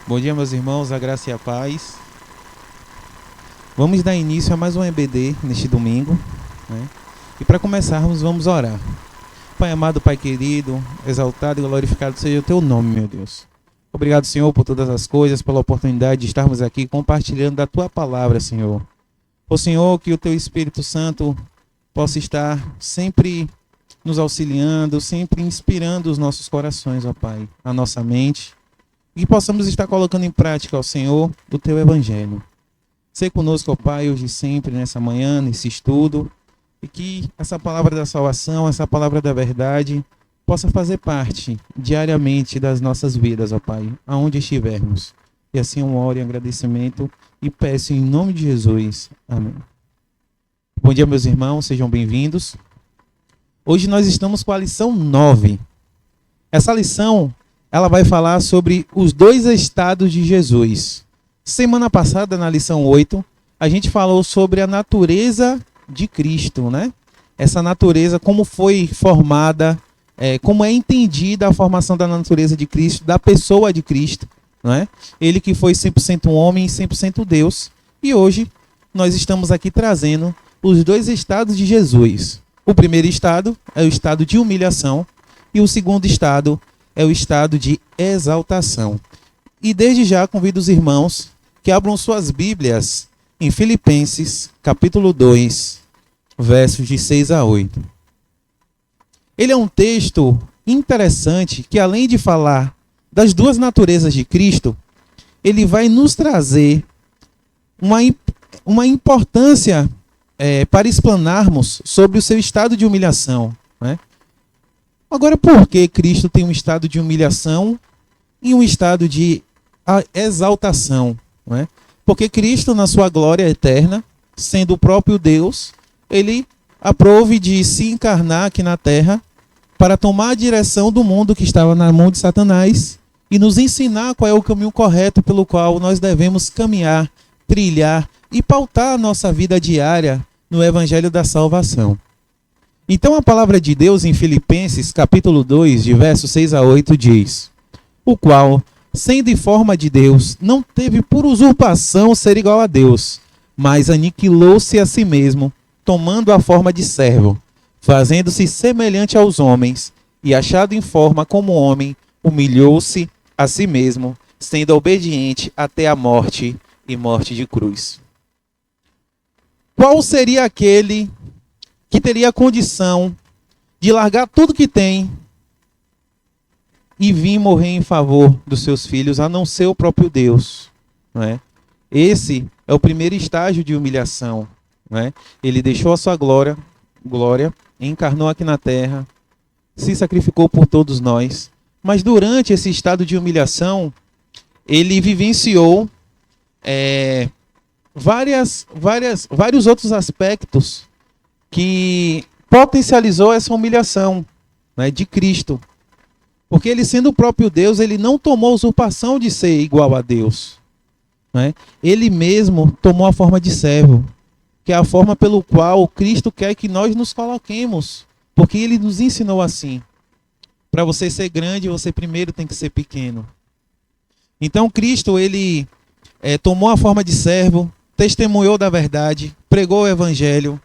Bom dia, meus irmãos, a graça e a paz. Vamos dar início a mais um EBD neste domingo, né? E para começarmos, vamos orar. Pai amado, Pai querido, exaltado e glorificado seja o Teu nome, meu Deus. Obrigado, Senhor, por todas as coisas, pela oportunidade de estarmos aqui compartilhando da Tua palavra, Senhor. Ó Senhor, que o Teu Espírito Santo possa estar sempre nos auxiliando, sempre inspirando os nossos corações, ó Pai, a nossa mente, e que possamos estar colocando em prática, ó Senhor, o Teu Evangelho. Ser conosco, ó Pai, hoje e sempre, nessa manhã, nesse estudo, e que essa palavra da salvação, essa palavra da verdade, possa fazer parte diariamente das nossas vidas, ó Pai, aonde estivermos. E assim eu oro em agradecimento e peço em nome de Jesus. Amém. Bom dia, meus irmãos, sejam bem-vindos. Hoje nós estamos com a lição 9. Essa lição, ela vai falar sobre os dois estados de Jesus. Semana passada, na lição 8, a gente falou sobre a natureza de Cristo, né? Essa natureza, como foi formada, como é entendida a formação da natureza de Cristo, da pessoa de Cristo, não é? Ele que foi 100% homem e 100% Deus. E hoje nós estamos aqui trazendo os dois estados de Jesus. O primeiro estado é o estado de humilhação e o segundo estado é o estado de exaltação. E desde já convido os irmãos que abram suas Bíblias em Filipenses, capítulo 2, versos de 6 a 8. Ele é um texto interessante que, além de falar das duas naturezas de Cristo, ele vai nos trazer uma importância para explanarmos sobre o seu estado de humilhação, né? Agora, por que Cristo tem um estado de humilhação e um estado de exaltação, né? Porque Cristo, na sua glória eterna, sendo o próprio Deus, ele aprove de se encarnar aqui na terra para tomar a direção do mundo que estava na mão de Satanás e nos ensinar qual é o caminho correto pelo qual nós devemos caminhar, trilhar e pautar a nossa vida diária no Evangelho da Salvação. Então a palavra de Deus em Filipenses, capítulo 2, de versos 6 a 8, diz: o qual, sendo em forma de Deus, não teve por usurpação ser igual a Deus, mas aniquilou-se a si mesmo, tomando a forma de servo, fazendo-se semelhante aos homens, e achado em forma como homem, humilhou-se a si mesmo, sendo obediente até a morte e morte de cruz. Qual seria aquele que teria a condição de largar tudo que tem e vir morrer em favor dos seus filhos, a não ser o próprio Deus, não é? Esse é o primeiro estágio de humilhação, não é? Ele deixou a sua glória, encarnou aqui na terra, se sacrificou por todos nós, mas durante esse estado de humilhação, ele vivenciou vários outros aspectos que potencializou essa humilhação, né, de Cristo. Porque ele, sendo o próprio Deus, ele não tomou a usurpação de ser igual a Deus, né? Ele mesmo tomou a forma de servo, que é a forma pelo qual Cristo quer que nós nos coloquemos, porque ele nos ensinou assim. Para você ser grande, você primeiro tem que ser pequeno. Então Cristo, ele tomou a forma de servo, testemunhou da verdade, pregou o evangelho,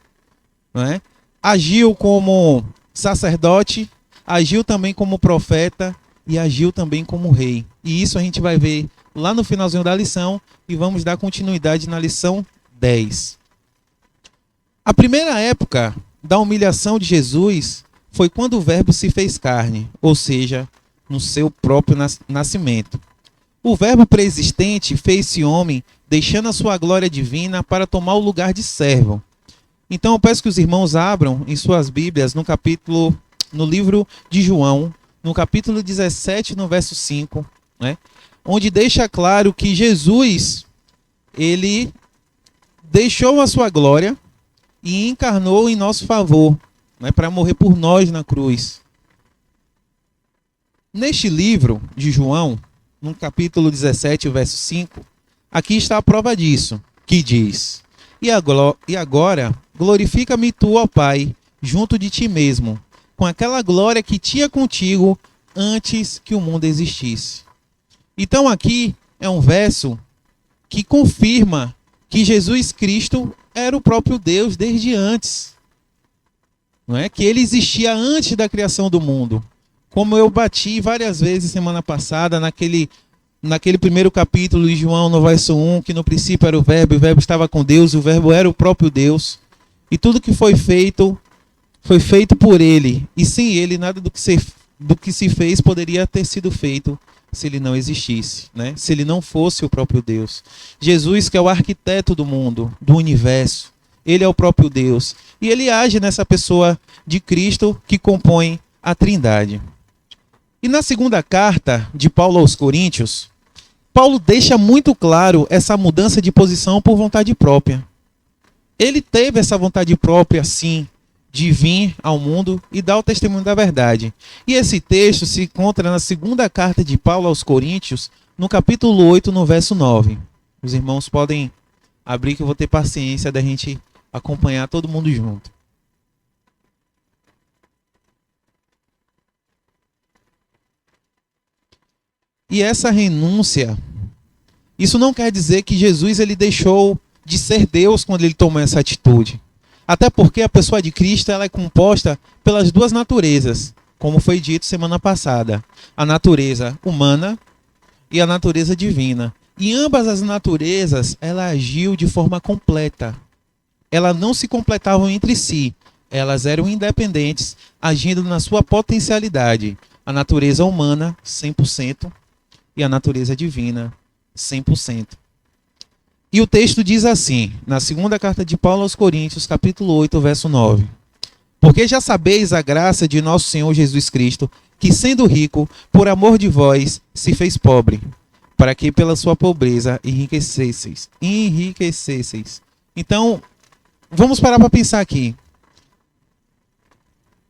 não é? Agiu como sacerdote, agiu também como profeta e agiu também como rei. E isso a gente vai ver lá no finalzinho da lição e vamos dar continuidade na lição 10. A primeira época da humilhação de Jesus foi quando o Verbo se fez carne, ou seja, no seu próprio nascimento. O Verbo preexistente fez-se homem, deixando a sua glória divina para tomar o lugar de servo. Então eu peço que os irmãos abram em suas Bíblias no livro de João, no capítulo 17, no verso 5, né, onde deixa claro que Jesus, ele deixou a sua glória e encarnou em nosso favor, né, para morrer por nós na cruz. Neste livro de João, no capítulo 17, verso 5, aqui está a prova disso, que diz: E agora glorifica-me tu, ó Pai, junto de ti mesmo, com aquela glória que tinha contigo antes que o mundo existisse. Então aqui é um verso que confirma que Jesus Cristo era o próprio Deus desde antes. Não é? Que ele existia antes da criação do mundo. Como eu bati várias vezes semana passada, naquele primeiro capítulo de João, no verso 1, que no princípio era o Verbo, e o Verbo estava com Deus, e o Verbo era o próprio Deus. E tudo que foi feito por ele. E sem ele, nada do que se fez poderia ter sido feito se ele não existisse, né? Se ele não fosse o próprio Deus. Jesus, que é o arquiteto do mundo, do universo, ele é o próprio Deus. E ele age nessa pessoa de Cristo que compõe a Trindade. E na segunda carta de Paulo aos Coríntios, Paulo deixa muito claro essa mudança de posição por vontade própria. Ele teve essa vontade própria, sim, de vir ao mundo e dar o testemunho da verdade. E esse texto se encontra na segunda carta de Paulo aos Coríntios, no capítulo 8, no verso 9. Os irmãos podem abrir que eu vou ter paciência da gente acompanhar todo mundo junto. E essa renúncia, isso não quer dizer que Jesus ele deixou de ser Deus quando ele tomou essa atitude. Até porque a pessoa de Cristo ela é composta pelas duas naturezas, como foi dito semana passada. A natureza humana e a natureza divina. E ambas as naturezas, ela agiu de forma completa. Elas não se completavam entre si. Elas eram independentes, agindo na sua potencialidade. A natureza humana, 100%, e a natureza divina, 100%. E o texto diz assim, na segunda carta de Paulo aos Coríntios, capítulo 8, verso 9. Porque já sabeis a graça de nosso Senhor Jesus Cristo, que sendo rico, por amor de vós, se fez pobre, para que pela sua pobreza enriquecesseis. Então, vamos parar para pensar aqui.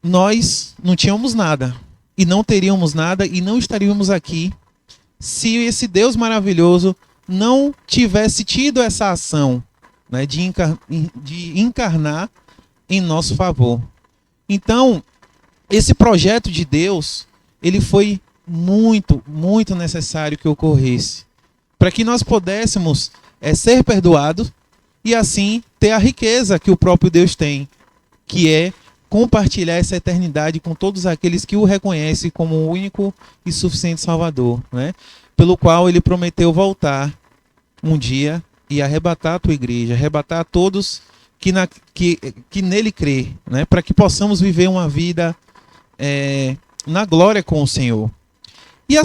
Nós não tínhamos nada, e não teríamos nada, e não estaríamos aqui, se esse Deus maravilhoso não tivesse tido essa ação, né, de encarnar em nosso favor. Então, esse projeto de Deus, ele foi muito, muito necessário que ocorresse, para que nós pudéssemos ser perdoados e assim ter a riqueza que o próprio Deus tem, que é compartilhar essa eternidade com todos aqueles que o reconhecem como o único e suficiente Salvador, né? Pelo qual ele prometeu voltar um dia e arrebatar a tua igreja, arrebatar a todos que nele crê, né? Para que possamos viver uma vida na glória com o Senhor. E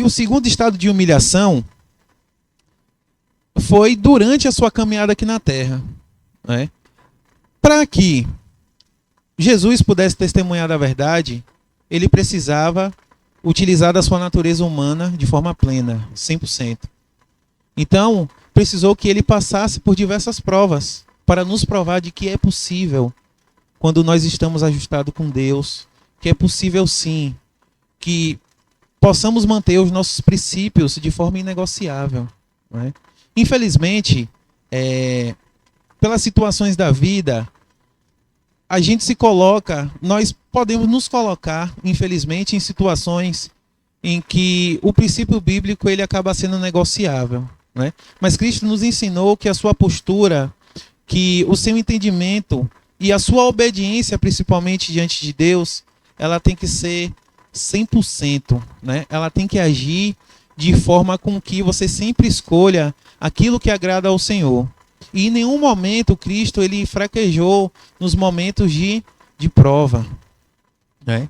o segundo estado de humilhação foi durante a sua caminhada aqui na terra, né? Para que Jesus pudesse testemunhar da verdade, ele precisava utilizar da sua natureza humana de forma plena, 100%. Então, precisou que ele passasse por diversas provas para nos provar de que é possível, quando nós estamos ajustados com Deus, que é possível sim, que possamos manter os nossos princípios de forma inegociável, não é? Infelizmente, pelas situações da vida, a gente nós podemos nos colocar, infelizmente, em situações em que o princípio bíblico ele acaba sendo negociável, né? Mas Cristo nos ensinou que a sua postura, que o seu entendimento e a sua obediência, principalmente diante de Deus, ela tem que ser 100%, né? Ela tem que agir de forma com que você sempre escolha aquilo que agrada ao Senhor. E em nenhum momento Cristo ele fraquejou nos momentos de prova, né?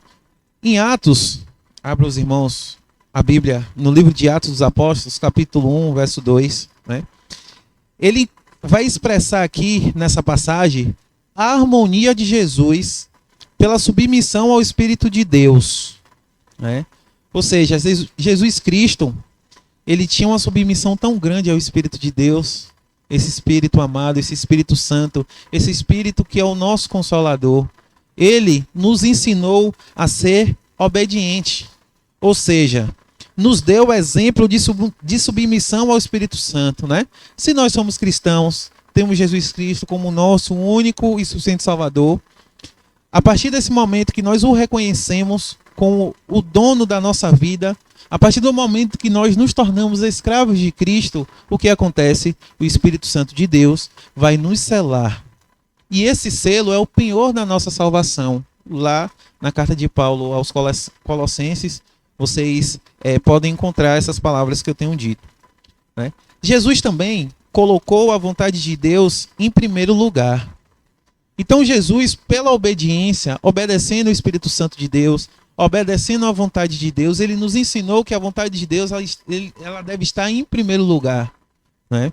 Em Atos, abra os irmãos a Bíblia, no livro de Atos dos Apóstolos, capítulo 1, verso 2, né? Ele vai expressar aqui, nessa passagem, a harmonia de Jesus pela submissão ao Espírito de Deus, né? Ou seja, Jesus Cristo, ele tinha uma submissão tão grande ao Espírito de Deus, esse Espírito amado, esse Espírito Santo, esse Espírito que é o nosso Consolador. Ele nos ensinou a ser obediente, ou seja, nos deu o exemplo de submissão ao Espírito Santo, né? Se nós somos cristãos, temos Jesus Cristo como nosso único e suficiente Salvador, a partir desse momento que nós o reconhecemos com o dono da nossa vida, a partir do momento que nós nos tornamos escravos de Cristo, o que acontece? O Espírito Santo de Deus vai nos selar. E esse selo é o penhor da nossa salvação. Lá na carta de Paulo aos Colossenses, vocês podem encontrar essas palavras que eu tenho dito, né? Jesus também colocou a vontade de Deus em primeiro lugar. Então Jesus, pela obediência, obedecendo o Espírito Santo de Deus, obedecendo à vontade de Deus, ele nos ensinou que a vontade de Deus ela deve estar em primeiro lugar, né?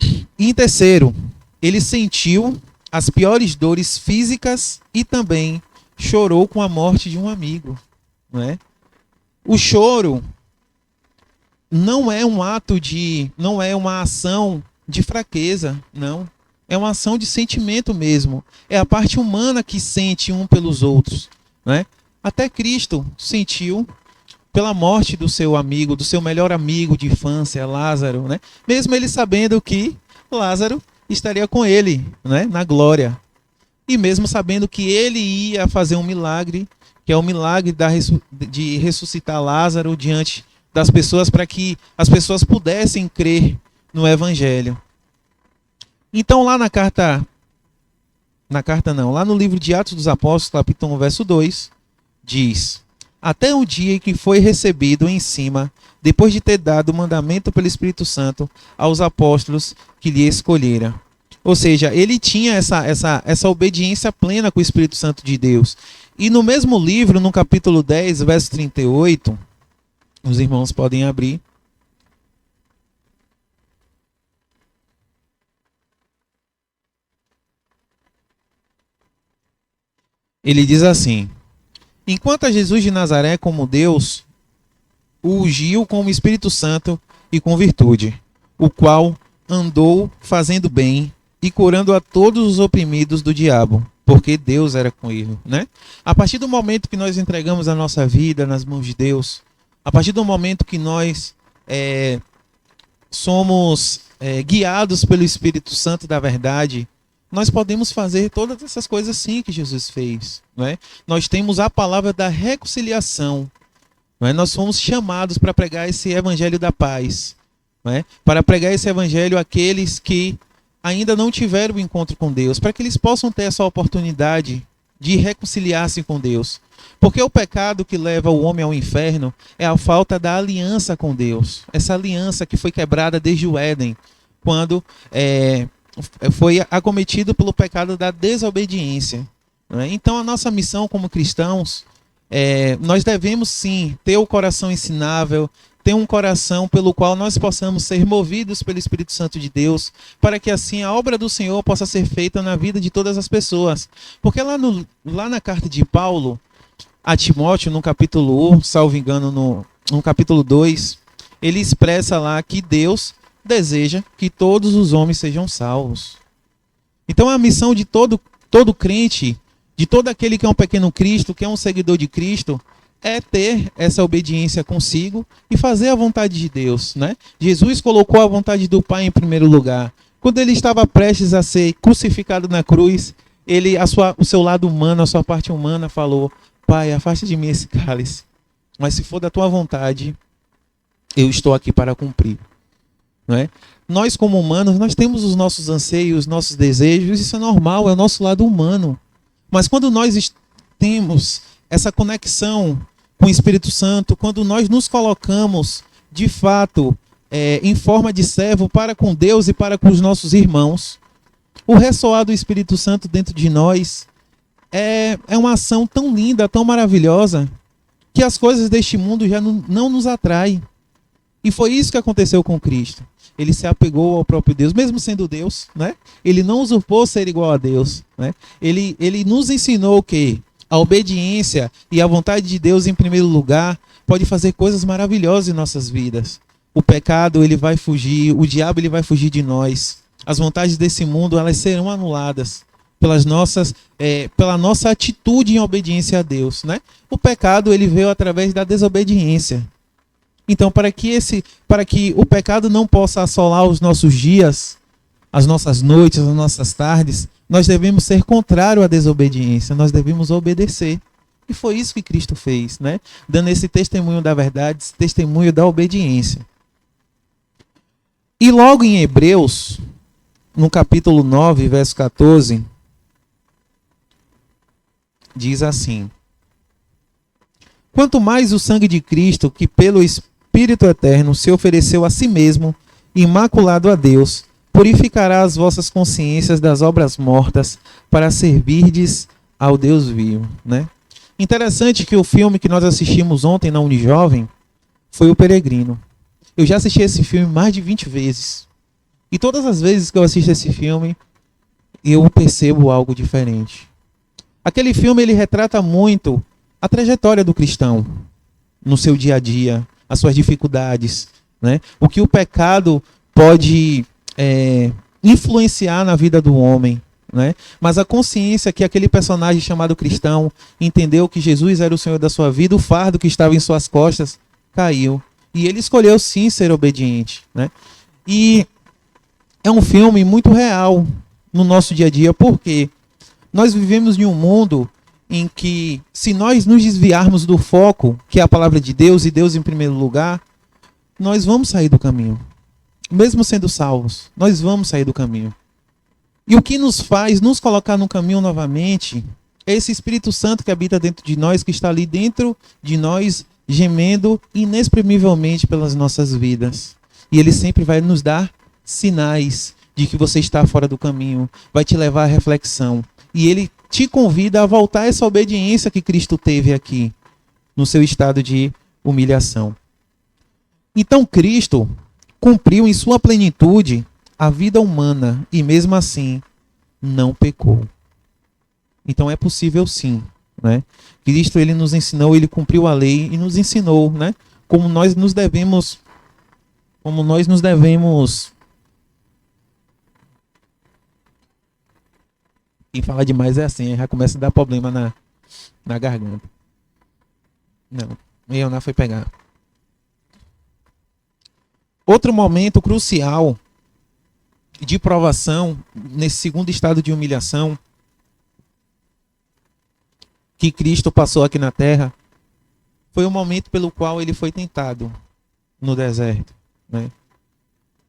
E em terceiro, ele sentiu as piores dores físicas e também chorou com a morte de um amigo, né? O choro não é não é uma ação de fraqueza, não. É uma ação de sentimento mesmo. É a parte humana que sente um pelos outros, né? Até Cristo sentiu pela morte do seu amigo, do seu melhor amigo de infância, Lázaro, né? Mesmo ele sabendo que Lázaro estaria com ele, né, na glória. E mesmo sabendo que ele ia fazer um milagre, que é o milagre de ressuscitar Lázaro diante das pessoas, para que as pessoas pudessem crer no Evangelho. Então lá lá no livro de Atos dos Apóstolos, capítulo 1, verso 2, diz: até o dia em que foi recebido em cima, depois de ter dado o mandamento pelo Espírito Santo aos apóstolos que lhe escolhera. Ou seja, ele tinha essa obediência plena com o Espírito Santo de Deus. E no mesmo livro, no capítulo 10, verso 38, os irmãos podem abrir. Ele diz assim: enquanto a Jesus de Nazaré, como Deus, o ungiu com o Espírito Santo e com virtude, o qual andou fazendo bem e curando a todos os oprimidos do diabo, porque Deus era com ele, né? A partir do momento que nós entregamos a nossa vida nas mãos de Deus, a partir do momento que nós somos guiados pelo Espírito Santo da verdade, nós podemos fazer todas essas coisas sim que Jesus fez, não é? Nós temos a palavra da reconciliação, não é? Nós fomos chamados para pregar esse evangelho da paz, não é? Para pregar esse evangelho àqueles que ainda não tiveram o encontro com Deus, para que eles possam ter essa oportunidade de reconciliar-se com Deus. Porque o pecado que leva o homem ao inferno é a falta da aliança com Deus. Essa aliança que foi quebrada desde o Éden, quando foi acometido pelo pecado da desobediência, não é? Então a nossa missão como cristãos, nós devemos sim ter o coração ensinável, ter um coração pelo qual nós possamos ser movidos pelo Espírito Santo de Deus, para que assim a obra do Senhor possa ser feita na vida de todas as pessoas. Porque lá na carta de Paulo a Timóteo, no capítulo 1, salvo engano, no capítulo 2, ele expressa lá que Deus deseja que todos os homens sejam salvos. Então a missão de todo crente, de todo aquele que é um pequeno Cristo, que é um seguidor de Cristo, é ter essa obediência consigo e fazer a vontade de Deus, né? Jesus colocou a vontade do Pai em primeiro lugar. Quando ele estava prestes a ser crucificado na cruz, o seu lado humano, a sua parte humana falou: Pai, afasta de mim esse cálice, mas se for da tua vontade, eu estou aqui para cumprir. Não é? Nós como humanos, nós temos os nossos anseios, os nossos desejos, isso é normal, é o nosso lado humano. Mas quando nós temos essa conexão com o Espírito Santo, quando nós nos colocamos de fato em forma de servo para com Deus e para com os nossos irmãos, o ressoar do Espírito Santo dentro de nós é uma ação tão linda, tão maravilhosa, que as coisas deste mundo já não nos atraem. E foi isso que aconteceu com Cristo. Ele se apegou ao próprio Deus, mesmo sendo Deus, né? Ele não usurpou ser igual a Deus, né? Ele nos ensinou que a obediência e a vontade de Deus em primeiro lugar pode fazer coisas maravilhosas em nossas vidas. O pecado, ele vai fugir, o diabo, ele vai fugir de nós. As vontades desse mundo, elas serão anuladas pela nossa atitude em obediência a Deus, né? O pecado, ele veio através da desobediência. Então, para que o pecado não possa assolar os nossos dias, as nossas noites, as nossas tardes, nós devemos ser contrário à desobediência, nós devemos obedecer. E foi isso que Cristo fez, né? Dando esse testemunho da verdade, esse testemunho da obediência. E logo em Hebreus, no capítulo 9, verso 14, diz assim: quanto mais o sangue de Cristo, que pelo Espírito Eterno se ofereceu a si mesmo, imaculado a Deus, purificará as vossas consciências das obras mortas, para servirdes ao Deus vivo, né? Interessante que o filme que nós assistimos ontem na Unijovem foi O Peregrino. Eu já assisti esse filme mais de 20 vezes. E todas as vezes que eu assisto esse filme, eu percebo algo diferente. Aquele filme, ele retrata muito a trajetória do cristão no seu dia a dia, as suas dificuldades, né? O que o pecado pode influenciar na vida do homem, né? Mas a consciência que aquele personagem chamado cristão entendeu que Jesus era o Senhor da sua vida, o fardo que estava em suas costas caiu. E ele escolheu sim ser obediente, né? E é um filme muito real no nosso dia a dia, porque nós vivemos em um mundo em que, se nós nos desviarmos do foco, que é a palavra de Deus e Deus em primeiro lugar, nós vamos sair do caminho. Mesmo sendo salvos, nós vamos sair do caminho. E o que nos faz nos colocar no caminho novamente é esse Espírito Santo que habita dentro de nós, que está ali dentro de nós, gemendo inexprimivelmente pelas nossas vidas. E ele sempre vai nos dar sinais de que você está fora do caminho, vai te levar à reflexão. E ele te convida a voltar a essa obediência que Cristo teve aqui, no seu estado de humilhação. Então Cristo cumpriu em sua plenitude a vida humana e mesmo assim não pecou. Então é possível sim, né? Cristo, ele nos ensinou, ele cumpriu a lei e nos ensinou, né? Como nós nos devemos quem fala demais é assim, aí já começa a dar problema na garganta. Não, Leonardo foi pegar. Outro momento crucial de provação, nesse segundo estado de humilhação, que Cristo passou aqui na terra, foi o momento pelo qual ele foi tentado no deserto, né?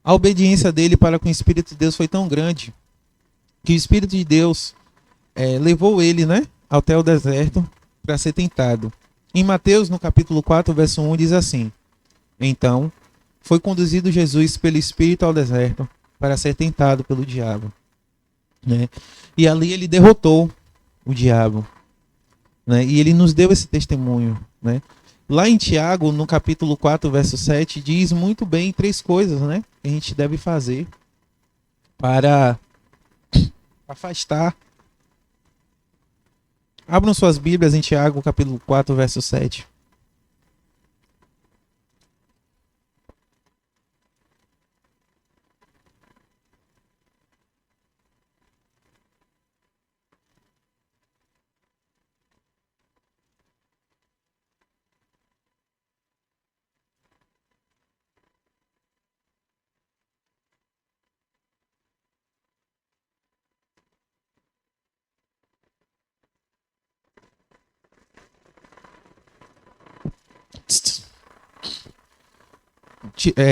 A obediência dele para com o Espírito de Deus foi tão grande que o Espírito de Deus levou ele, né, até o deserto para ser tentado. Em Mateus, no capítulo 4, verso 1, diz assim: então, foi conduzido Jesus pelo Espírito ao deserto para ser tentado pelo diabo, né? E ali ele derrotou o diabo, né? E ele nos deu esse testemunho, né? Lá em Tiago, no capítulo 4, verso 7, diz muito bem 3 coisas, né, que a gente deve fazer para afastar. Abram suas Bíblias em Tiago, capítulo 4, verso 7.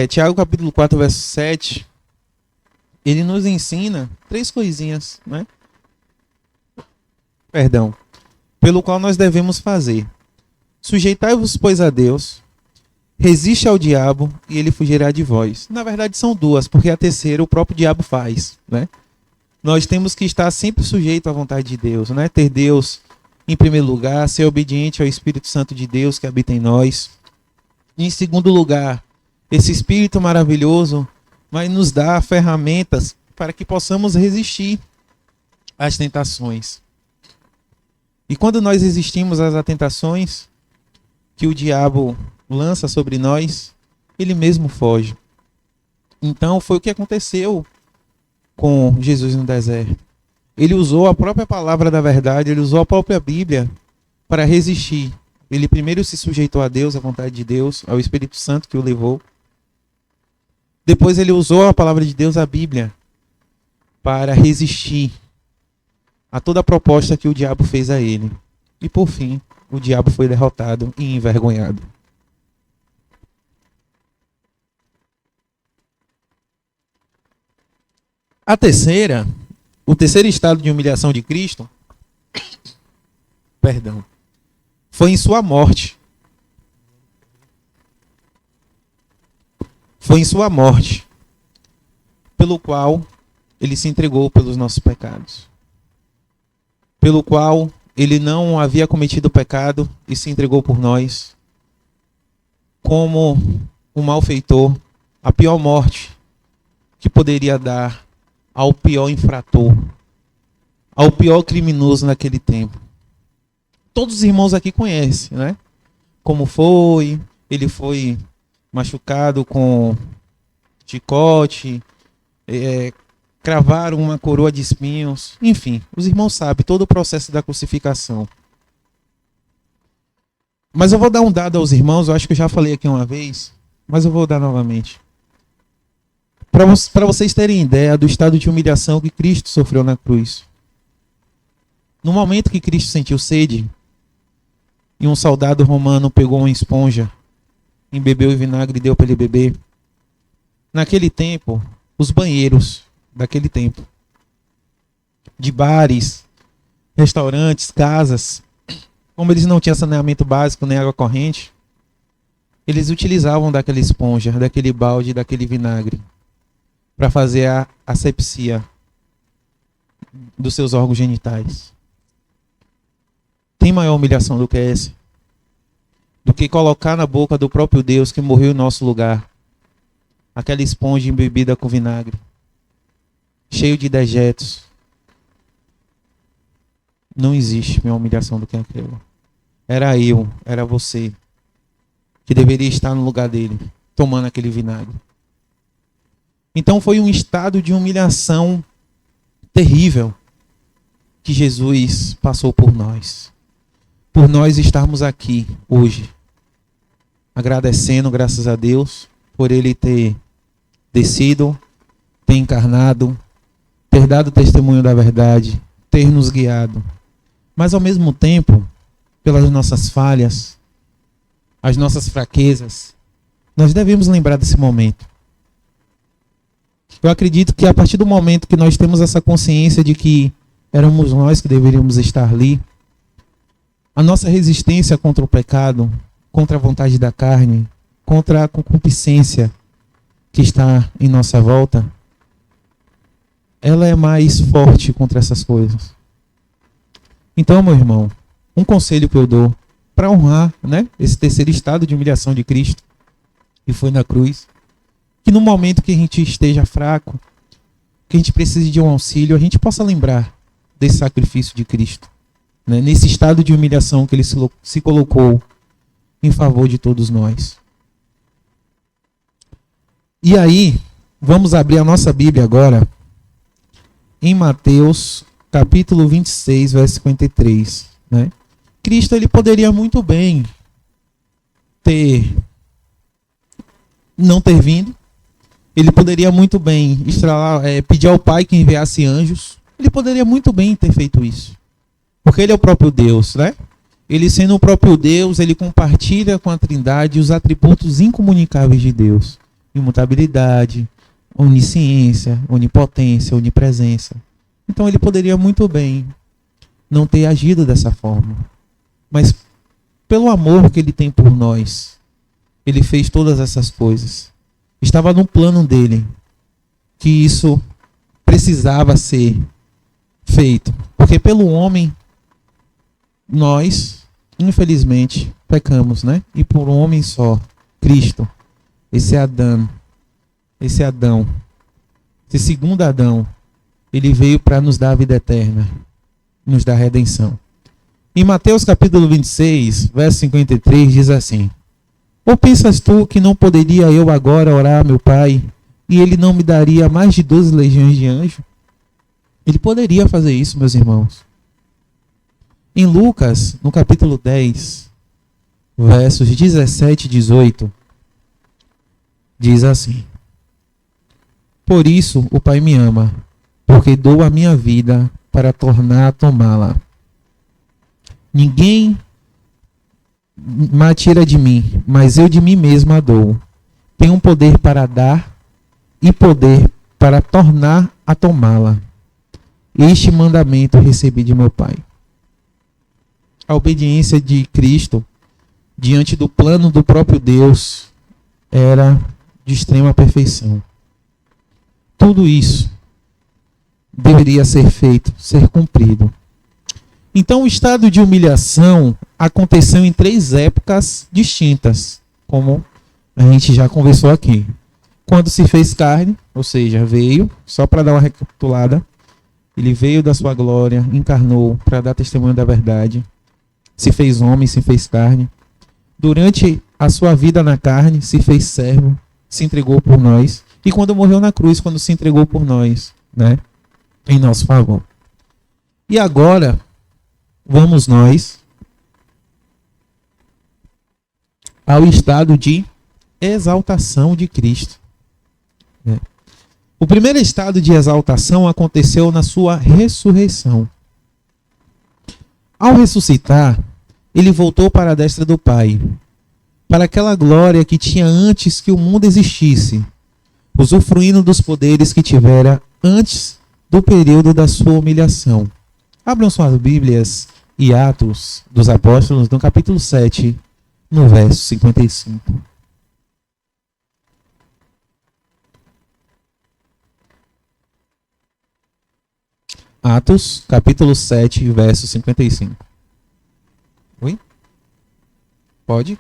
Tiago capítulo 4, verso 7, ele nos ensina 3 coisinhas, né? Perdão. Pelo qual nós devemos fazer. Sujeitai-vos, pois, a Deus, resiste ao diabo e ele fugirá de vós. Na verdade são 2, porque a terceira o próprio diabo faz, né? Nós temos que estar sempre sujeito à vontade de Deus, né? Ter Deus em primeiro lugar, ser obediente ao Espírito Santo de Deus que habita em nós. Em segundo lugar, esse Espírito maravilhoso vai nos dar ferramentas para que possamos resistir às tentações. E quando nós resistimos às tentações que o diabo lança sobre nós, ele mesmo foge. Então foi o que aconteceu com Jesus no deserto. Ele usou a própria palavra da verdade, ele usou a própria Bíblia para resistir. Ele primeiro se sujeitou a Deus, à vontade de Deus, ao Espírito Santo que o levou. Depois ele usou a palavra de Deus, a Bíblia, para resistir a toda a proposta que o diabo fez a ele. E por fim, o diabo foi derrotado e envergonhado. O terceiro estado de humilhação de Cristo, foi em sua morte. Foi em sua morte, pelo qual ele se entregou pelos nossos pecados. Pelo qual ele não havia cometido pecado e se entregou por nós, como um malfeitor, a pior morte que poderia dar ao pior infrator, ao pior criminoso naquele tempo. Todos os irmãos aqui conhecem, né? Como foi, ele foi machucado com chicote, cravaram uma coroa de espinhos, enfim, os irmãos sabem todo o processo da crucificação. Mas eu vou dar um dado aos irmãos, eu acho que eu já falei aqui uma vez, mas eu vou dar novamente. Para vocês terem ideia do estado de humilhação que Cristo sofreu na cruz. No momento que Cristo sentiu sede, e um soldado romano pegou uma esponja, embebeu em vinagre e deu para ele beber. Naquele tempo, os banheiros daquele tempo, de bares, restaurantes, casas, como eles não tinham saneamento básico nem água corrente, eles utilizavam daquela esponja, daquele balde, daquele vinagre, para fazer a asepsia dos seus órgãos genitais. Tem maior humilhação do que essa? Do que colocar na boca do próprio Deus que morreu em nosso lugar aquela esponja embebida com vinagre, cheio de dejetos. Não existe maior humilhação do que aquela. Era eu, era você, que deveria estar no lugar dele, tomando aquele vinagre. Então foi um estado de humilhação terrível que Jesus passou por nós. Por nós estarmos aqui hoje, agradecendo, graças a Deus, por ele ter descido, ter encarnado, ter dado testemunho da verdade, ter nos guiado. Mas ao mesmo tempo, pelas nossas falhas, as nossas fraquezas, nós devemos lembrar desse momento. Eu acredito que a partir do momento que nós temos essa consciência de que éramos nós que deveríamos estar ali, a nossa resistência contra o pecado, contra a vontade da carne, contra a concupiscência que está em nossa volta, ela é mais forte contra essas coisas. Então, meu irmão, um conselho que eu dou para honrar, né, esse terceiro estado de humilhação de Cristo, que foi na cruz, que no momento que a gente esteja fraco, que a gente precise de um auxílio, a gente possa lembrar desse sacrifício de Cristo, né, nesse estado de humilhação que ele se colocou em favor de todos nós. E aí, vamos abrir a nossa Bíblia agora em Mateus, capítulo 26, verso 53. Né? Cristo ele poderia muito bem não ter vindo. Ele poderia muito bem pedir ao Pai que enviasse anjos. Ele poderia muito bem ter feito isso. Porque ele é o próprio Deus, né? Ele sendo o próprio Deus, ele compartilha com a Trindade os atributos incomunicáveis de Deus. Imutabilidade, onisciência, onipotência, onipresença. Então ele poderia muito bem não ter agido dessa forma. Mas pelo amor que ele tem por nós, ele fez todas essas coisas. Estava no plano dele que isso precisava ser feito. Porque pelo homem, nós, infelizmente, pecamos, né? E por um homem só, Cristo, esse Adão, esse segundo Adão, ele veio para nos dar a vida eterna, nos dar a redenção. Em Mateus capítulo 26, verso 53, diz assim: Ou pensas tu que não poderia eu agora orar a meu Pai, e ele não me daria mais de 12 legiões de anjos? Ele poderia fazer isso, meus irmãos. Em Lucas, no capítulo 10, versos 17 e 18, diz assim: Por isso o Pai me ama, porque dou a minha vida para tornar a tomá-la. Ninguém tira de mim, mas eu de mim mesmo a dou. Tenho um poder para dar e poder para tornar a tomá-la. Este mandamento recebi de meu Pai. A obediência de Cristo diante do plano do próprio Deus era de extrema perfeição. Tudo isso deveria ser feito, ser cumprido. Então, o estado de humilhação aconteceu em 3 épocas distintas, como a gente já conversou aqui. Quando se fez carne, ou seja, veio, só para dar uma recapitulada, ele veio da sua glória, encarnou para dar testemunho da verdade, se fez homem, se fez carne. Durante a sua vida na carne, se fez servo, se entregou por nós. E quando morreu na cruz, quando se entregou por nós, né? Em nosso favor. E agora, vamos nós ao estado de exaltação de Cristo. O primeiro estado de exaltação aconteceu na sua ressurreição. Ao ressuscitar, ele voltou para a destra do Pai, para aquela glória que tinha antes que o mundo existisse, usufruindo dos poderes que tivera antes do período da sua humilhação. Abram suas Bíblias e Atos dos Apóstolos, no capítulo 7, no verso 55. Atos, capítulo 7, verso 55. Oi? Pode?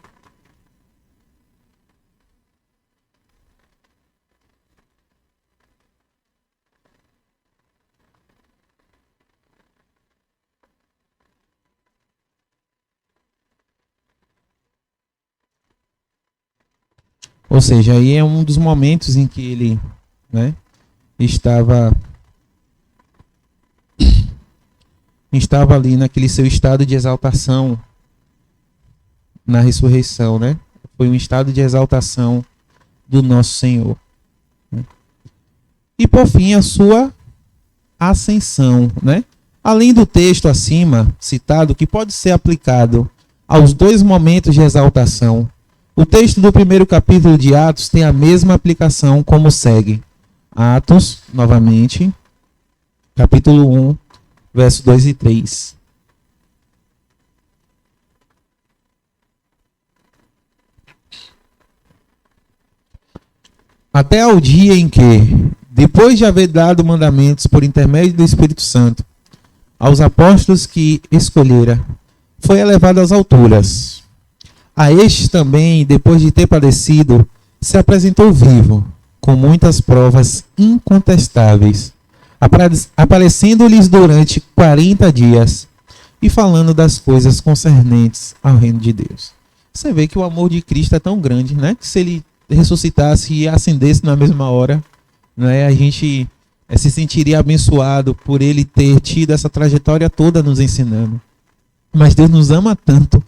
Ou seja, aí é um dos momentos em que ele, né, estava ali naquele seu estado de exaltação na ressurreição, né? Foi um estado de exaltação do nosso Senhor. E por fim, a sua ascensão, né? Além do texto acima citado, que pode ser aplicado aos 2 momentos de exaltação, o texto do primeiro capítulo de Atos tem a mesma aplicação como segue. Atos, novamente, capítulo 1, verso 2 e 3. Até ao dia em que, depois de haver dado mandamentos por intermédio do Espírito Santo aos apóstolos que escolhera, foi elevado às alturas. A estes também, depois de ter padecido, se apresentou vivo, com muitas provas incontestáveis, aparecendo-lhes durante 40 dias e falando das coisas concernentes ao reino de Deus. Você vê que o amor de Cristo é tão grande, né? Que se ele ressuscitasse e ascendesse na mesma hora, né, a gente se sentiria abençoado por ele ter tido essa trajetória toda nos ensinando. Mas Deus nos ama tanto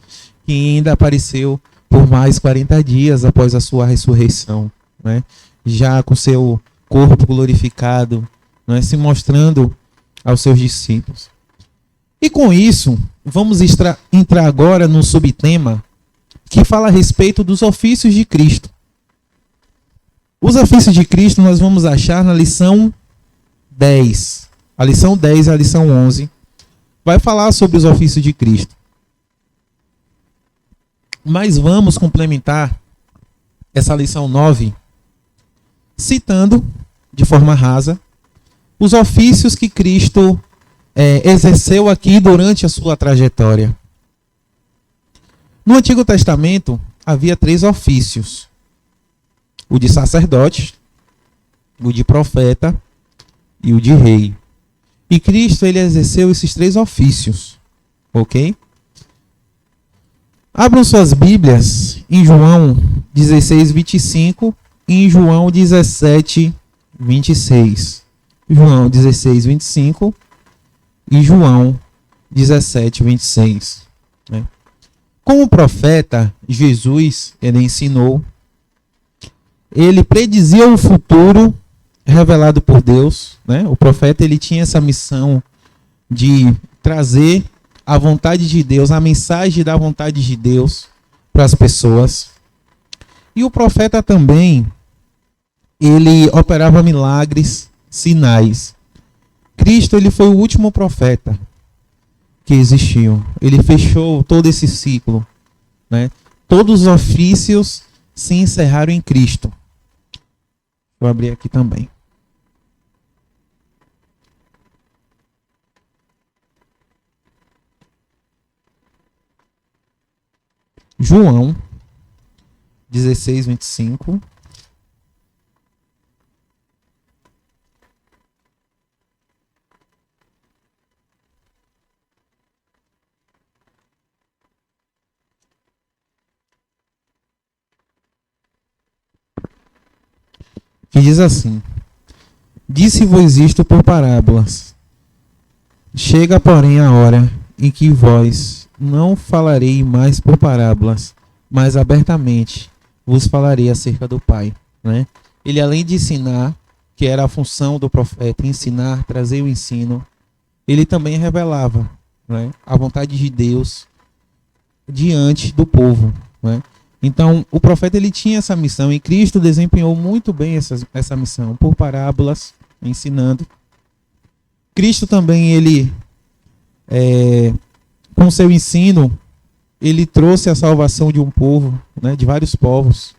que ainda apareceu por mais 40 dias após a sua ressurreição, né? Já com seu corpo glorificado, né? Se mostrando aos seus discípulos. E com isso, vamos entrar agora no subtema que fala a respeito dos ofícios de Cristo. Os ofícios de Cristo nós vamos achar na lição 10. A lição 10 e a lição 11 vai falar sobre os ofícios de Cristo. Mas vamos complementar essa lição 9 citando, de forma rasa, os ofícios que Cristo exerceu aqui durante a sua trajetória. No Antigo Testamento havia 3 ofícios: o de sacerdote, o de profeta e o de rei. E Cristo ele exerceu esses 3 ofícios, ok? Abram suas Bíblias em João 16, 25 e em João 17, 26. João 16, 25 e João 17, 26. Né? Como profeta, Jesus ele ensinou, ele predizia o futuro revelado por Deus. Né? O profeta ele tinha essa missão de trazer a vontade de Deus, a mensagem da vontade de Deus para as pessoas. E o profeta também, ele operava milagres, sinais. Cristo, ele foi o último profeta que existiu. Ele fechou todo esse ciclo, né? Todos os ofícios se encerraram em Cristo. Vou abrir aqui também. João 16, 25. Que diz assim: Disse-vos isto por parábolas. Chega, porém, a hora em que vós não falarei mais por parábolas, mas abertamente vos falarei acerca do Pai. Né? Ele, além de ensinar, que era a função do profeta, ensinar, trazer o ensino, ele também revelava, né, a vontade de Deus diante do povo. Né? Então, o profeta, ele tinha essa missão, e Cristo desempenhou muito bem essa missão, por parábolas, ensinando. Cristo também, ele, com seu ensino, ele trouxe a salvação de um povo, né, de vários povos.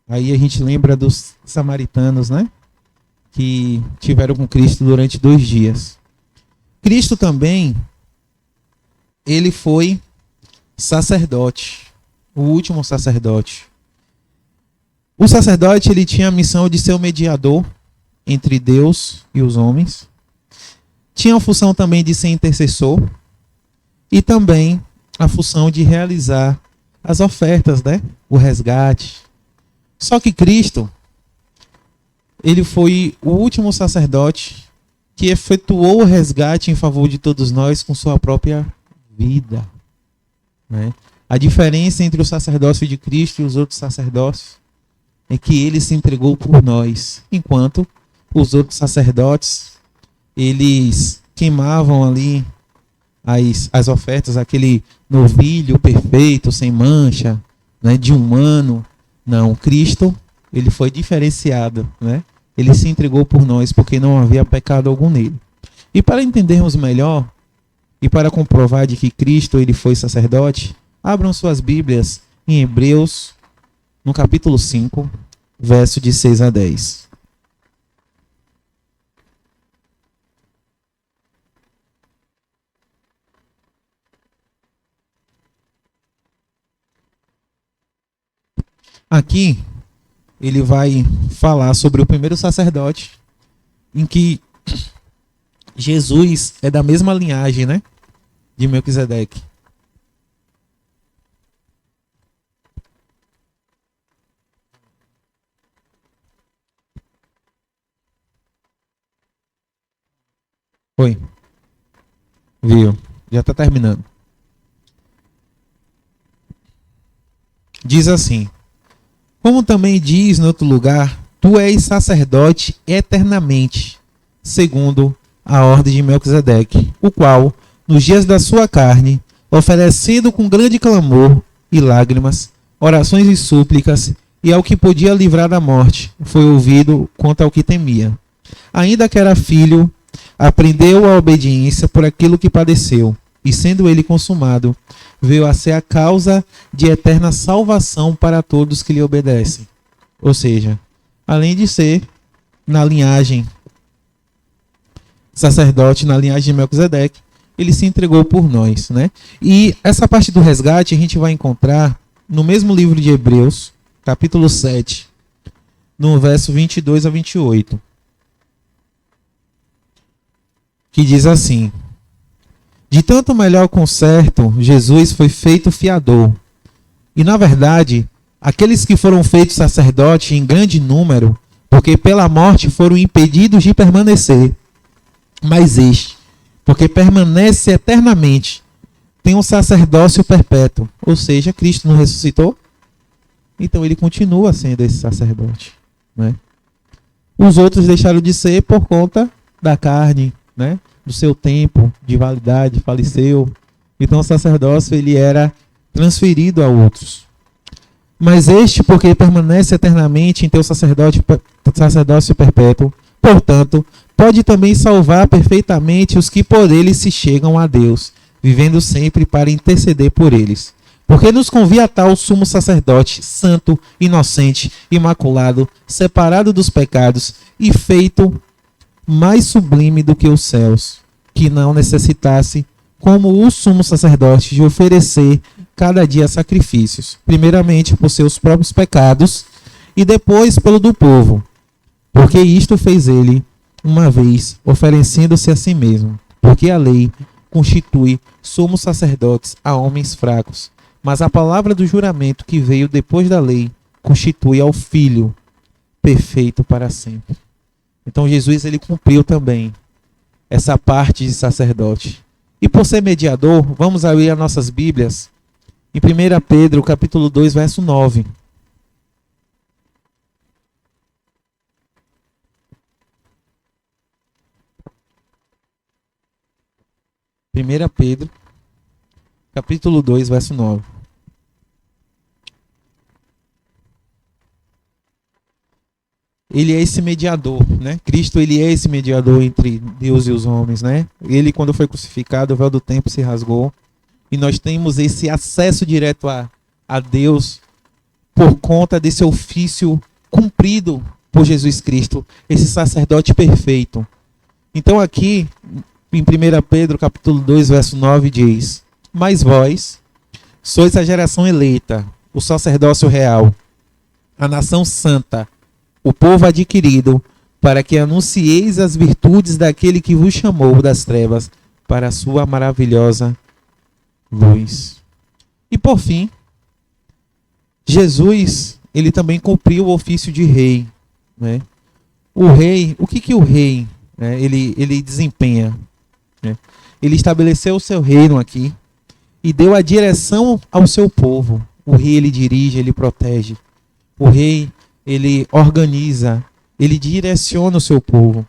Aí a gente lembra dos samaritanos, né, que tiveram com Cristo durante 2 dias. Cristo também, ele foi sacerdote, o último sacerdote. O sacerdote, ele tinha a missão de ser o mediador entre Deus e os homens. Tinha a função também de ser intercessor e também a função de realizar as ofertas, né? O resgate. Só que Cristo, ele foi o último sacerdote que efetuou o resgate em favor de todos nós com sua própria vida. Né? A diferença entre o sacerdócio de Cristo e os outros sacerdócios é que ele se entregou por nós, enquanto os outros sacerdotes, eles queimavam ali as ofertas, aquele novilho perfeito, sem mancha, né, de um ano. Não, Cristo, ele foi diferenciado, né? Ele se entregou por nós porque não havia pecado algum nele. E para entendermos melhor e para comprovar de que Cristo, ele foi sacerdote, abram suas Bíblias em Hebreus, no capítulo 5, verso de 6 a 10. Aqui, ele vai falar sobre o primeiro sacerdote, em que Jesus é da mesma linhagem, né, de Melquisedeque. Oi. Viu? Já está terminando. Diz assim: como também diz no outro lugar, tu és sacerdote eternamente, segundo a ordem de Melquisedeque, o qual, nos dias da sua carne, oferecendo com grande clamor e lágrimas, orações e súplicas, e ao que podia livrar da morte, foi ouvido quanto ao que temia. Ainda que era filho, aprendeu a obediência por aquilo que padeceu, e sendo ele consumado, veio a ser a causa de eterna salvação para todos que lhe obedecem. Ou seja, além de ser na linhagem sacerdote, na linhagem de Melquisedeque, ele se entregou por nós, né? E essa parte do resgate a gente vai encontrar no mesmo livro de Hebreus, capítulo 7, no verso 22 a 28. Que diz assim: de tanto melhor concerto, Jesus foi feito fiador. E, na verdade, aqueles que foram feitos sacerdotes em grande número, porque pela morte foram impedidos de permanecer. Mas este, porque permanece eternamente, tem um sacerdócio perpétuo. Ou seja, Cristo não ressuscitou? Então ele continua sendo esse sacerdote. Né? Os outros deixaram de ser por conta da carne, né? Do seu tempo de validade, faleceu. Então o sacerdócio, ele era transferido a outros. Mas este, porque permanece eternamente em teu sacerdócio perpétuo, portanto, pode também salvar perfeitamente os que por ele se chegam a Deus, vivendo sempre para interceder por eles. Porque nos convia tal sumo sacerdote, santo, inocente, imaculado, separado dos pecados e feito mais sublime do que os céus, que não necessitasse, como o sumo sacerdote, de oferecer cada dia sacrifícios, primeiramente por seus próprios pecados e depois pelo do povo, porque isto fez ele uma vez, oferecendo-se a si mesmo, porque a lei constitui sumos sacerdotes a homens fracos, mas a palavra do juramento que veio depois da lei constitui ao Filho perfeito para sempre. Então Jesus ele cumpriu também essa parte de sacerdote. E por ser mediador, vamos abrir as nossas Bíblias em 1 Pedro, capítulo 2, verso 9. Primeira Pedro, capítulo 2, verso 9. Ele é esse mediador, né? Cristo, ele é esse mediador entre Deus e os homens, né? Ele, quando foi crucificado, o véu do templo se rasgou. E nós temos esse acesso direto a Deus por conta desse ofício cumprido por Jesus Cristo, esse sacerdote perfeito. Então aqui, em 1 Pedro, capítulo 2, verso 9, diz: Mas vós sois a geração eleita, o sacerdócio real, a nação santa, o povo adquirido, para que anuncieis as virtudes daquele que vos chamou das trevas para a sua maravilhosa luz. E por fim, Jesus, ele também cumpriu o ofício de rei, né? O rei, o que o rei, né, ele desempenha? Né? Ele estabeleceu o seu reino aqui e deu a direção ao seu povo. O rei, ele dirige, ele protege. O rei, ele organiza, ele direciona o seu povo.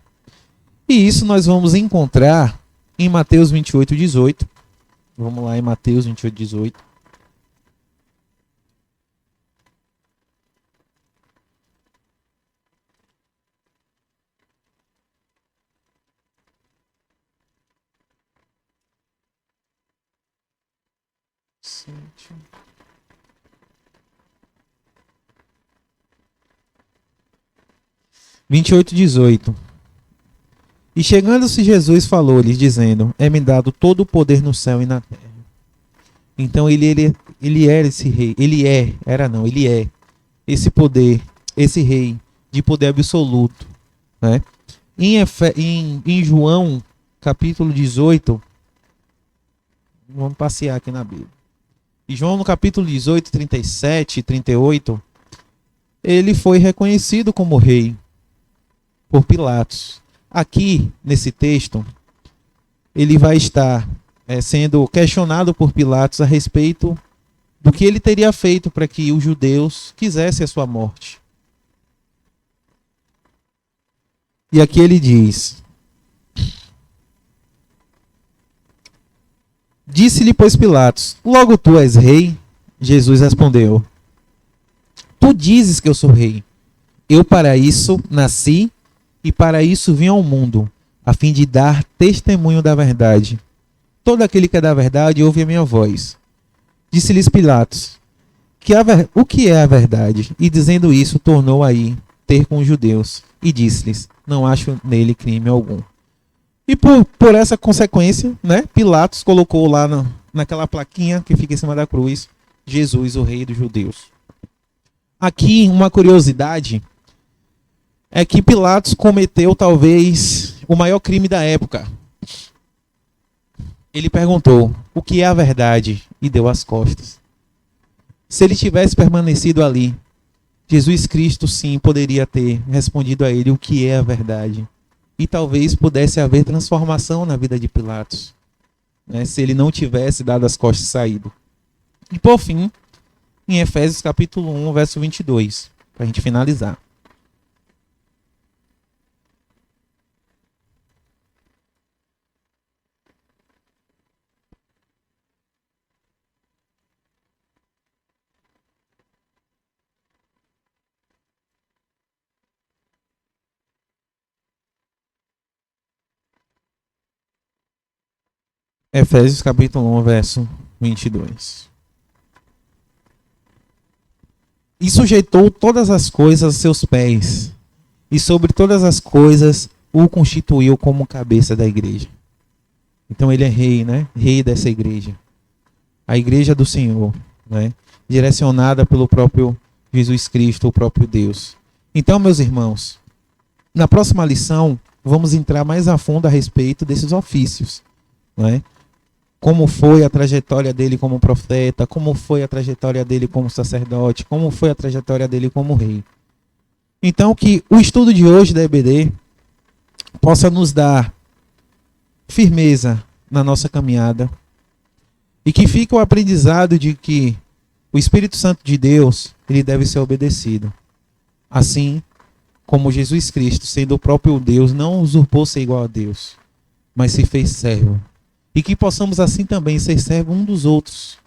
E isso nós vamos encontrar em Mateus 28, 18. Vamos lá em Mateus 28, 18. Sete. 28, 18. E chegando-se Jesus falou-lhes, dizendo: É-me dado todo o poder no céu e na terra. Então ele era esse rei. Ele é esse poder, esse rei de poder absoluto. Né? Em João, capítulo 18, vamos passear aqui na Bíblia. E João, no capítulo 18, 37 e 38, ele foi reconhecido como rei por Pilatos. Aqui, nesse texto, ele vai estar sendo questionado por Pilatos a respeito do que ele teria feito para que os judeus quisessem a sua morte. E aqui ele diz: Disse-lhe, pois, Pilatos: Logo tu és rei? Jesus respondeu: Tu dizes que eu sou rei. Eu para isso nasci e para isso vim ao mundo, a fim de dar testemunho da verdade. Todo aquele que é da verdade ouve a minha voz. Disse-lhes Pilatos: O que é a verdade? E dizendo isso, tornou aí ter com os judeus. E disse-lhes: Não acho nele crime algum. E por essa consequência, né, Pilatos colocou lá naquela plaquinha que fica em cima da cruz: Jesus, o rei dos judeus. Aqui, uma curiosidade é que Pilatos cometeu talvez o maior crime da época. Ele perguntou: o que é a verdade? E deu as costas. Se ele tivesse permanecido ali, Jesus Cristo sim poderia ter respondido a ele o que é a verdade. E talvez pudesse haver transformação na vida de Pilatos, né, se ele não tivesse dado as costas e saído. E por fim, em Efésios capítulo 1, verso 22, para a gente finalizar. Efésios capítulo 1, verso 22. E sujeitou todas as coisas a seus pés, e sobre todas as coisas o constituiu como cabeça da igreja. Então ele é rei, né? Rei dessa igreja. A igreja do Senhor, né? Direcionada pelo próprio Jesus Cristo, o próprio Deus. Então, meus irmãos, na próxima lição, vamos entrar mais a fundo a respeito desses ofícios, né? Como foi a trajetória dele como profeta, como foi a trajetória dele como sacerdote, como foi a trajetória dele como rei. Então, que o estudo de hoje da EBD possa nos dar firmeza na nossa caminhada e que fique o aprendizado de que o Espírito Santo de Deus, ele deve ser obedecido. Assim como Jesus Cristo, sendo o próprio Deus, não usurpou ser igual a Deus, mas se fez servo. E que possamos assim também ser servos um dos outros,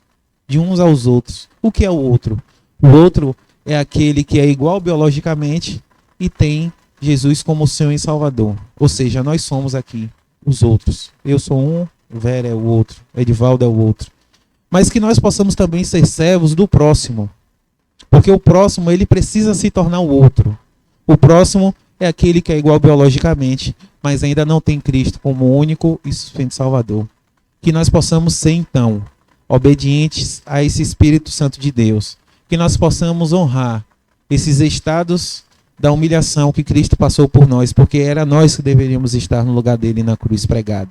de uns aos outros. O que é o outro? O outro é aquele que é igual biologicamente e tem Jesus como Senhor e Salvador. Ou seja, nós somos aqui os outros. Eu sou um, Vera é o outro, Edivaldo é o outro. Mas que nós possamos também ser servos do próximo. Porque o próximo, ele precisa se tornar o outro. O próximo é aquele que é igual biologicamente, mas ainda não tem Cristo como único e suficiente Salvador. Que nós possamos ser, então, obedientes a esse Espírito Santo de Deus. Que nós possamos honrar esses estados da humilhação que Cristo passou por nós, porque era nós que deveríamos estar no lugar dele na cruz pregado.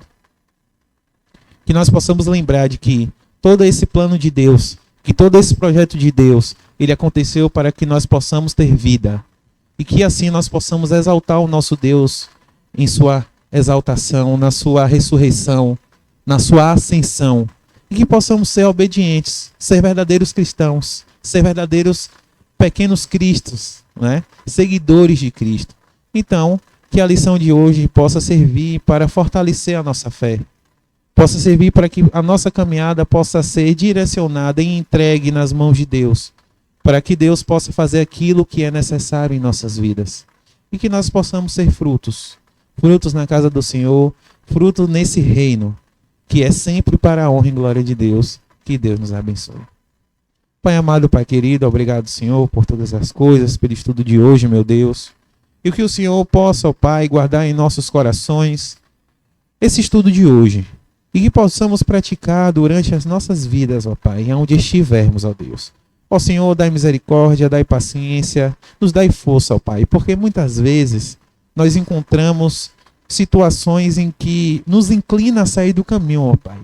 Que nós possamos lembrar de que todo esse plano de Deus, que todo esse projeto de Deus, ele aconteceu para que nós possamos ter vida. E que assim nós possamos exaltar o nosso Deus em sua exaltação, na sua ressurreição, na sua ascensão. E que possamos ser obedientes, ser verdadeiros cristãos, ser verdadeiros pequenos cristos, né? Seguidores de Cristo. Então, que a lição de hoje possa servir para fortalecer a nossa fé. Possa servir para que a nossa caminhada possa ser direcionada e entregue nas mãos de Deus. Para que Deus possa fazer aquilo que é necessário em nossas vidas. E que nós possamos ser frutos. Frutos na casa do Senhor, frutos nesse reino, que é sempre para a honra e glória de Deus. Que Deus nos abençoe. Pai amado, Pai querido, obrigado, Senhor, por todas as coisas, pelo estudo de hoje, meu Deus. E que o Senhor possa, ó Pai, guardar em nossos corações esse estudo de hoje. E que possamos praticar durante as nossas vidas, ó Pai, onde estivermos, ó Deus. Ó Senhor, dai misericórdia, dai paciência, nos dai força, ó Pai, porque muitas vezes nós encontramos situações em que nos inclina a sair do caminho, ó Pai.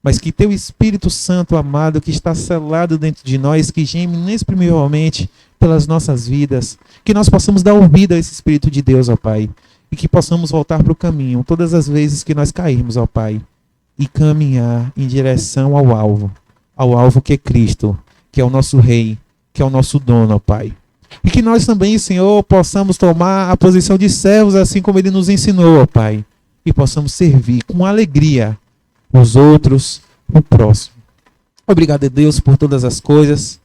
Mas que teu Espírito Santo amado, que está selado dentro de nós, que geme inexprimivelmente pelas nossas vidas, que nós possamos dar ouvido a esse Espírito de Deus, ó Pai, e que possamos voltar para o caminho todas as vezes que nós cairmos, ó Pai, e caminhar em direção ao alvo que é Cristo, que é o nosso Rei, que é o nosso dono, ó Pai. E que nós também, Senhor, possamos tomar a posição de servos, assim como Ele nos ensinou, ó Pai, e possamos servir com alegria os outros, o próximo. Obrigado, Deus, por todas as coisas.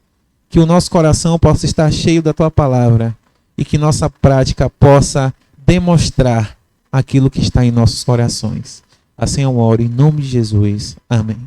Que o nosso coração possa estar cheio da Tua palavra e que nossa prática possa demonstrar aquilo que está em nossos corações. Assim eu oro em nome de Jesus. Amém.